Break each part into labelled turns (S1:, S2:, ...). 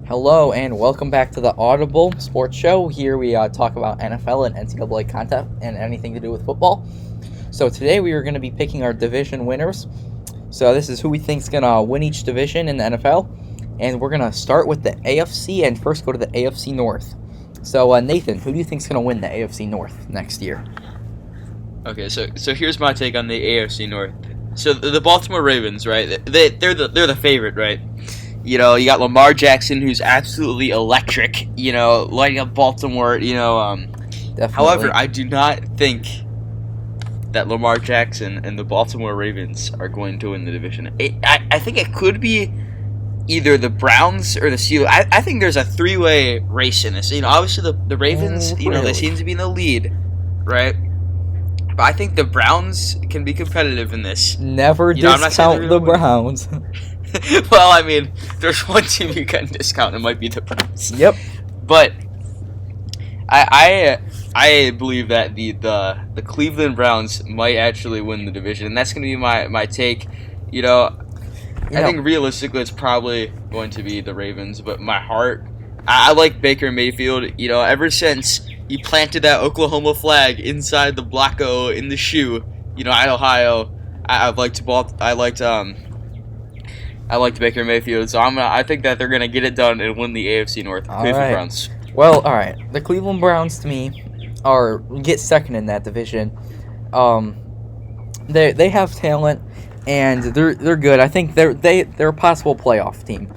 S1: Hello and welcome back to the Audible Sports Show. Here we talk about NFL and NCAA content and anything to do with football. So today we are going to be picking our division winners. So this is who we think is going to win each division in the NFL. And we're going to start with the AFC and first go to the AFC North. So Nathan, who do you think is going to win the AFC North next year?
S2: Okay, so here's my take on the AFC North. So the Baltimore Ravens, right? They're the favorite, right? You know, you got Lamar Jackson, who's absolutely electric. You know, lighting up Baltimore.
S1: Definitely.
S2: However, I do not think that Lamar Jackson and the Baltimore Ravens are going to win the division. I think it could be either the Browns or the Steelers. I think there's a three-way race in this. You know, obviously the Ravens, they seem to be in the lead, right? But I think the Browns can be competitive in this.
S1: Never discount the Browns.
S2: Well, I mean, there's one team you can discount. It might be the Browns.
S1: Yep.
S2: But I believe that the Cleveland Browns might actually win the division, and that's going to be my take. I think realistically it's probably going to be the Ravens, but my heart, I like Baker Mayfield. You know, ever since he planted that Oklahoma flag inside the Blocko in the shoe, at Ohio, I liked Baker Mayfield, so I think that they're gonna get it done and win the AFC North. Cleveland Browns.
S1: Well, all right. The Cleveland Browns to me get second in that division. They have talent and they're good. I think they're a possible playoff team.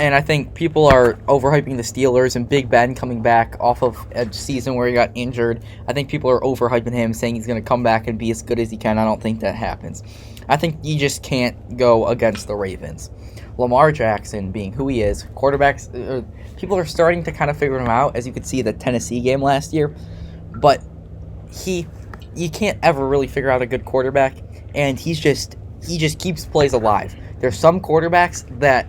S1: And I think people are overhyping the Steelers and Big Ben coming back off of a season where he got injured. I think people are overhyping him, saying he's going to come back and be as good as he can. I don't think that happens. I think you just can't go against the Ravens. Lamar Jackson being who he is, quarterbacks, people are starting to kind of figure him out, as you could see the Tennessee game last year. But you can't ever really figure out a good quarterback, and he just keeps plays alive. There's some quarterbacks that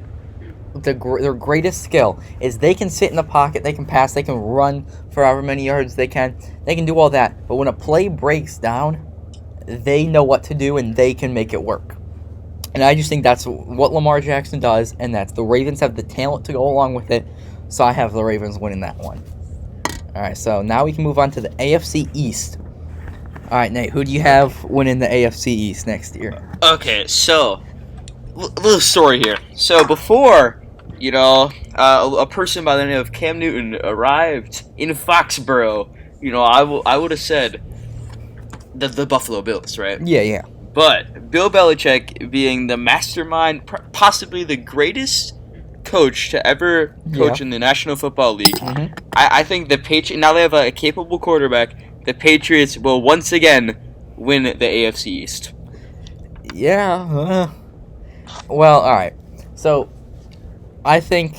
S1: their greatest skill is they can sit in the pocket, they can pass, they can run for however many yards they can do all that. But when a play breaks down, they know what to do and they can make it work. And I just think that's what Lamar Jackson does, and that's the Ravens have the talent to go along with it. So I have the Ravens winning that one. All right, so now we can move on to the AFC East. All right, Nate, who do you have winning the AFC East next year?
S2: Okay, so little story here. So before, a person by the name of Cam Newton arrived in Foxborough, I would have said the Buffalo Bills, right?
S1: Yeah.
S2: But Bill Belichick, being the mastermind, possibly the greatest coach to ever coach in the National Football League, I think the Patriots, now they have a capable quarterback, the Patriots will once again win the AFC East.
S1: Yeah. Well, all right. So I think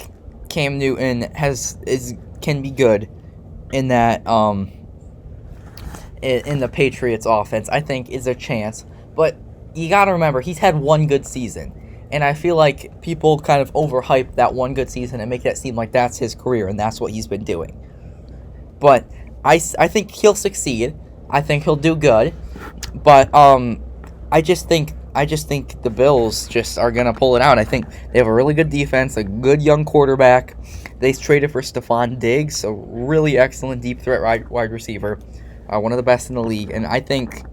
S1: Cam Newton can be good in that in the Patriots offense. I think is a chance, but you got to remember he's had one good season, and I feel like people kind of overhype that one good season and make that seem like that's his career and that's what he's been doing. But I think he'll succeed. I think he'll do good, but I just think the Bills just are going to pull it out. I think they have a really good defense, a good young quarterback. They traded for Stephon Diggs, a really excellent deep threat wide receiver, one of the best in the league. And I think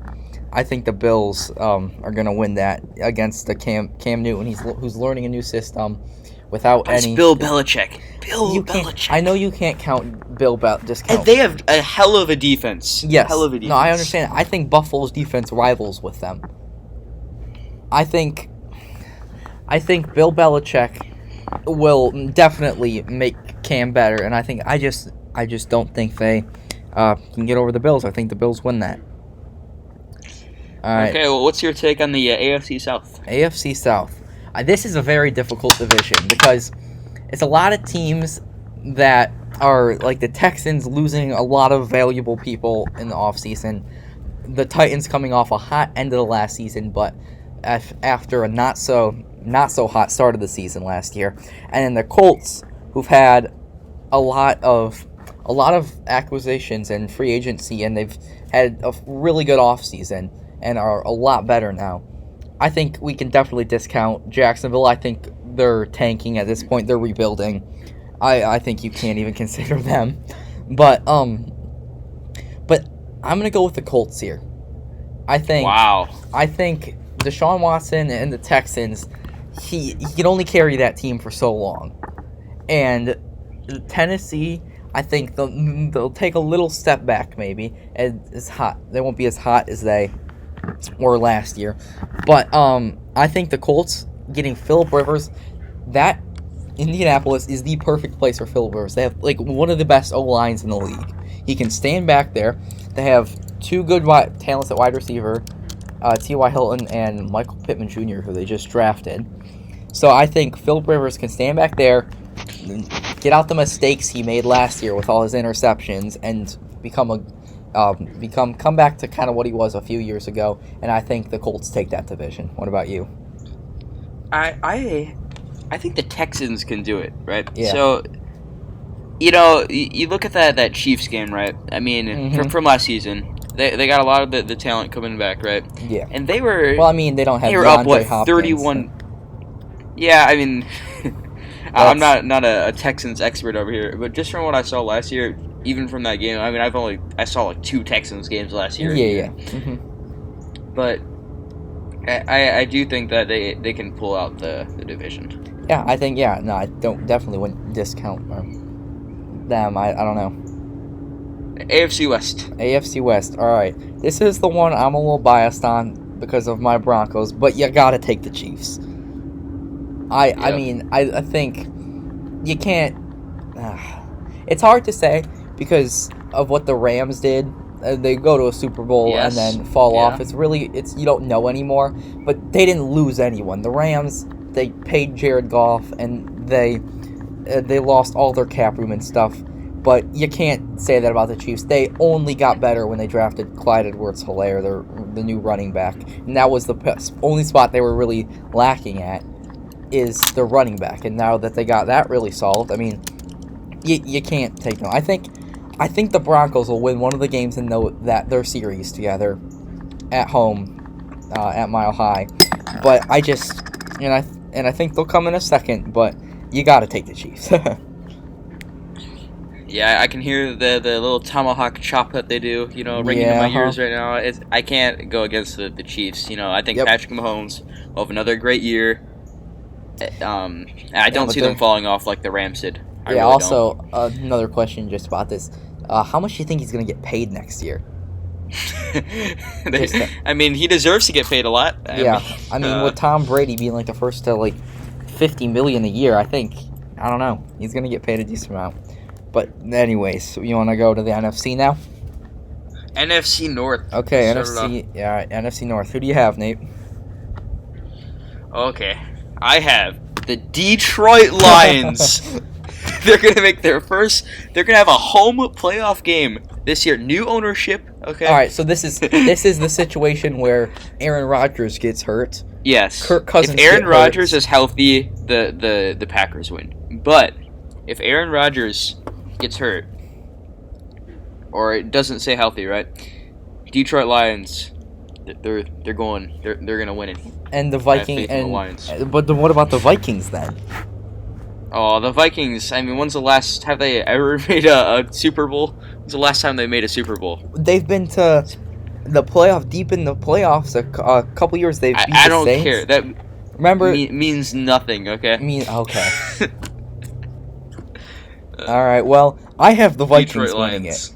S1: the Bills are going to win that against the Cam Newton, who's learning a new system without any.
S2: Bill Belichick. Belichick.
S1: I know you can't count Bill Belichick.
S2: And they have a hell of a defense.
S1: Yes.
S2: Hell of a defense.
S1: No, I understand. I think Buffalo's defense rivals with them. I think Bill Belichick will definitely make Cam better, and I just don't think they can get over the Bills. I think the Bills win that. All right.
S2: Okay, well, what's your take on the AFC South?
S1: AFC South. This is a very difficult division because it's a lot of teams that are like the Texans losing a lot of valuable people in the offseason. The Titans coming off a hot end of the last season, but after a not so hot start of the season last year, and then the Colts, who've had a lot of acquisitions and free agency, and they've had a really good offseason and are a lot better now. I think we can definitely discount Jacksonville. I think they're tanking at this point. They're rebuilding. I think you can't even consider them. But but I'm gonna go with the Colts here.
S2: Wow.
S1: I think Deshaun Watson and the Texans, he can only carry that team for so long. And Tennessee, I think they'll take a little step back maybe. And it's hot. They won't be as hot as they were last year. But I think the Colts getting Phillip Rivers, that Indianapolis is the perfect place for Phillip Rivers. They have like one of the best O-lines in the league. He can stand back there. They have two good talents at wide receiver, T.Y. Hilton and Michael Pittman Jr., who they just drafted. So I think Phillip Rivers can stand back there, get out the mistakes he made last year with all his interceptions, and come back to kind of what he was a few years ago. And I think the Colts take that division. What about you?
S2: I think the Texans can do it, right?
S1: Yeah.
S2: So, you look at that Chiefs game, right? I mean, from last season, they got a lot of the talent coming back, right?
S1: Yeah.
S2: And they were...
S1: Well, I mean, they don't have
S2: They were
S1: DeAndre
S2: up,
S1: Hopkins,
S2: 31... Yeah, I mean... I'm not a Texans expert over here, but just from what I saw last year, even from that game, I mean, I saw like 2 Texans games last year.
S1: Yeah. Mm-hmm.
S2: But I do think that they can pull out the division.
S1: Yeah, I think, no, I definitely wouldn't discount them. I don't know.
S2: AFC West.
S1: AFC West, alright. This is the one I'm a little biased on because of my Broncos, but you gotta take the Chiefs. I mean, I think you can't... it's hard to say because of what the Rams did. They go to a Super Bowl and then fall off. It's you don't know anymore. But they didn't lose anyone. The Rams, they paid Jared Goff and they lost all their cap room and stuff. But you can't say that about the Chiefs. They only got better when they drafted Clyde Edwards-Helaire, the new running back. And that was the only spot they were really lacking at, is the running back. And now that they got that really solved, I mean, you can't take them. I think the Broncos will win one of the games in their series together at home at Mile High. But I think they'll come in a second, but you got to take the Chiefs.
S2: Yeah, I can hear the little tomahawk chop that they do, ringing in my ears right now. I can't go against the Chiefs. I think Patrick Mahomes will have another great year. I don't see them falling off like the Rams did. I really don't.
S1: Another question just about this. How much do you think he's going to get paid next year?
S2: I mean, he deserves to get paid a lot.
S1: I mean, with Tom Brady being like the first to like $50 million a year, I don't know. He's going to get paid a decent amount. But anyways, so you want to go to the NFC now?
S2: NFC North.
S1: Okay, NFC North. Who do you have, Nate?
S2: Okay, I have the Detroit Lions. They're gonna make their first. They're gonna have a home playoff game this year. New ownership. Okay.
S1: All right. So this is the situation where Aaron Rodgers gets hurt.
S2: Yes.
S1: Kirk Cousins.
S2: If Aaron Rodgers is healthy, the Packers win. But if Aaron Rodgers gets hurt, or it doesn't say healthy, right? Detroit Lions, they're gonna win it.
S1: And the Vikings
S2: and the Lions.
S1: But what about the Vikings then?
S2: Oh, the Vikings. I mean, when's the last? Have they ever made a Super Bowl? When's the last time they made a Super Bowl?
S1: They've been to the playoff, deep in the playoffs. A couple years they've beat
S2: I
S1: the
S2: don't
S1: Saints.
S2: care. That means nothing. Okay.
S1: Okay. All right. Well, I have the Vikings winning it.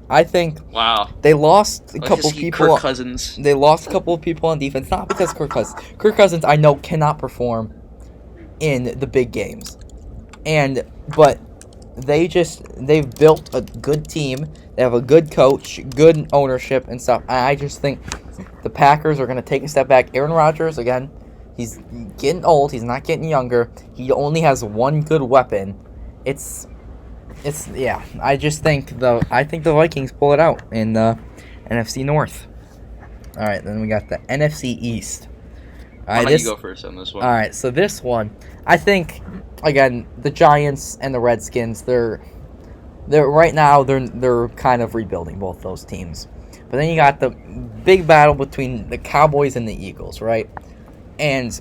S1: I think.
S2: Wow.
S1: They lost a couple people.
S2: Kirk Cousins.
S1: They lost a couple of people on defense, not because Kirk Cousins, I know, cannot perform in the big games, but they've built a good team. They have a good coach, good ownership and stuff. I just think the Packers are going to take a step back. Aaron Rodgers, again, he's getting old. He's not getting younger. He only has one good weapon. I just think the Vikings pull it out in the NFC North. All right, then we got the NFC East. All right,
S2: you go first on this one.
S1: All right, so this one, I think, again, the Giants and the Redskins, they're right now they're kind of rebuilding both those teams. But then you got the big battle between the Cowboys and the Eagles, right? And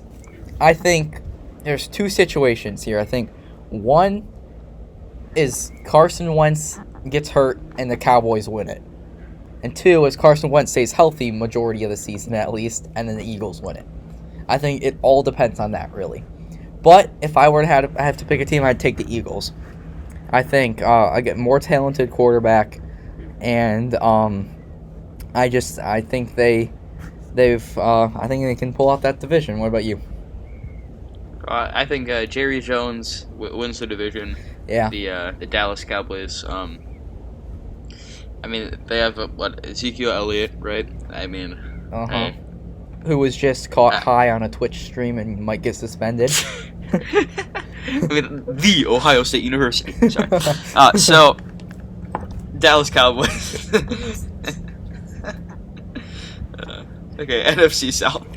S1: I think there's two situations here. I think one, is Carson Wentz gets hurt and the Cowboys win it. And 2 is Carson Wentz stays healthy majority of the season at least, and then the Eagles win it. I think it all depends on that, really. But if I were to have to pick a team, I'd take the Eagles. I think I get more talented quarterback, and I think they can pull out that division. What about you?
S2: I think Jerry Jones wins the division.
S1: Yeah.
S2: The Dallas Cowboys. I mean, they have Ezekiel Elliott, right? I mean,
S1: who was just caught high on a Twitch stream and might get suspended.
S2: I mean, the Ohio State University. Sorry. So, Dallas Cowboys. Okay, NFC South.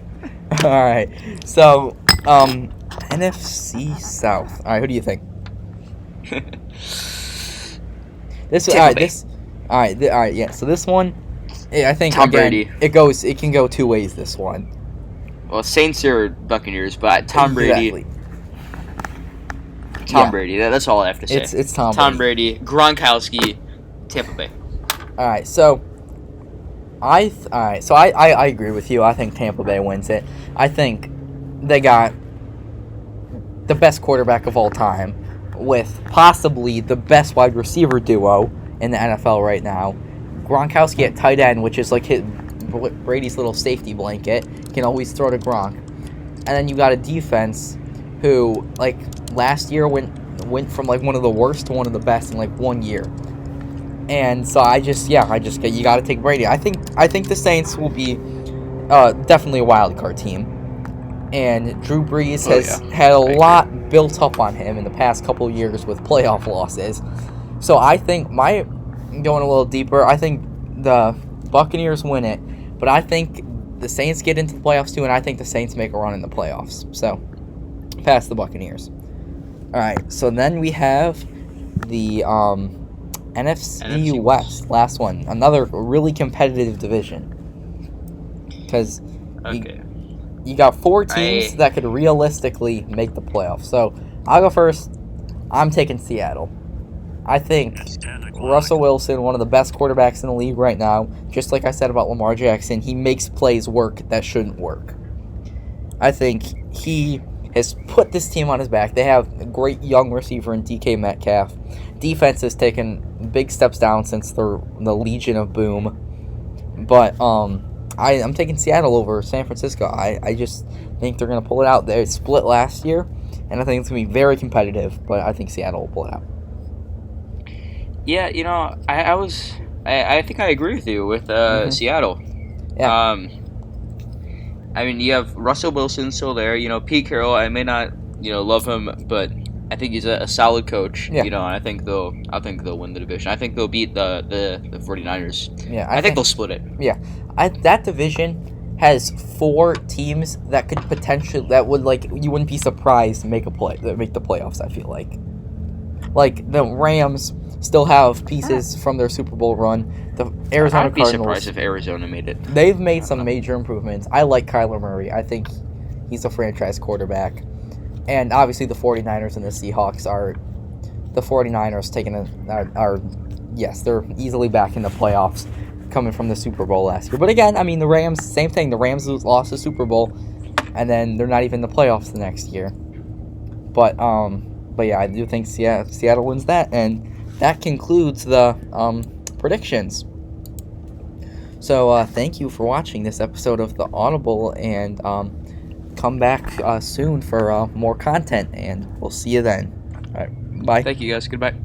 S1: All right. So, NFC South. All right, who do you think? Yeah. So this one, I think
S2: Tom Brady.
S1: It can go 2 ways. This one.
S2: Well, Saints or Buccaneers, but Tom Brady.
S1: Exactly.
S2: Tom Brady. That's all I have to say.
S1: It's Tom
S2: Brady. Gronkowski, Tampa Bay.
S1: All right. So I agree with you. I think Tampa Bay wins it. I think they got the best quarterback of all time with possibly the best wide receiver duo in the NFL right now. Gronkowski at tight end, which is like Brady's little safety blanket, can always throw to Gronk. And then you got a defense who, like, last year went from like one of the worst to one of the best in like 1 year. And so you got to take Brady. I think the Saints will be definitely a wild card team. And Drew Brees has had a lot built up on him in the past couple of years with playoff losses. So I think going a little deeper, I think the Buccaneers win it, but I think the Saints get into the playoffs too, and I think the Saints make a run in the playoffs. So pass the Buccaneers. All right, so then we have the NFC West, last one, another really competitive division. Because you got 4 teams that could realistically make the playoffs. So I'll go first. I'm taking Seattle. I think Russell Wilson, one of the best quarterbacks in the league right now, just like I said about Lamar Jackson, he makes plays work that shouldn't work. I think he has put this team on his back. They have a great young receiver in DK Metcalf. Defense has taken big steps down since the Legion of Boom. But I'm taking Seattle over San Francisco. I just think they're going to pull it out. They split last year, and I think it's going to be very competitive, but I think Seattle will pull it out.
S2: Yeah, I think I agree with you with Seattle.
S1: Yeah.
S2: I mean, you have Russell Wilson still there. Pete Carroll, I may not, love him, but I think he's a solid coach.
S1: Yeah.
S2: And I think they'll win the division. I think they'll beat the 49ers.
S1: Yeah.
S2: I think they'll split it.
S1: Yeah. That division has 4 teams that could potentially, that would, like, you wouldn't be surprised to make the playoffs, I feel like. Like, the Rams still have pieces from their Super Bowl run. The Arizona
S2: I'd be
S1: Cardinals,
S2: surprised if Arizona made it.
S1: They've made some major improvements. I like Kyler Murray. I think he's a franchise quarterback. And obviously the 49ers and the Seahawks are... The 49ers they're easily back in the playoffs coming from the Super Bowl last year. But again, I mean, the Rams, same thing. The Rams lost the Super Bowl, and then they're not even in the playoffs the next year. But yeah, I do think Seattle wins that, and that concludes the predictions. So thank you for watching this episode of the Audible, and come back soon for more content, and we'll see you then. All right, bye.
S2: Thank you guys. Goodbye.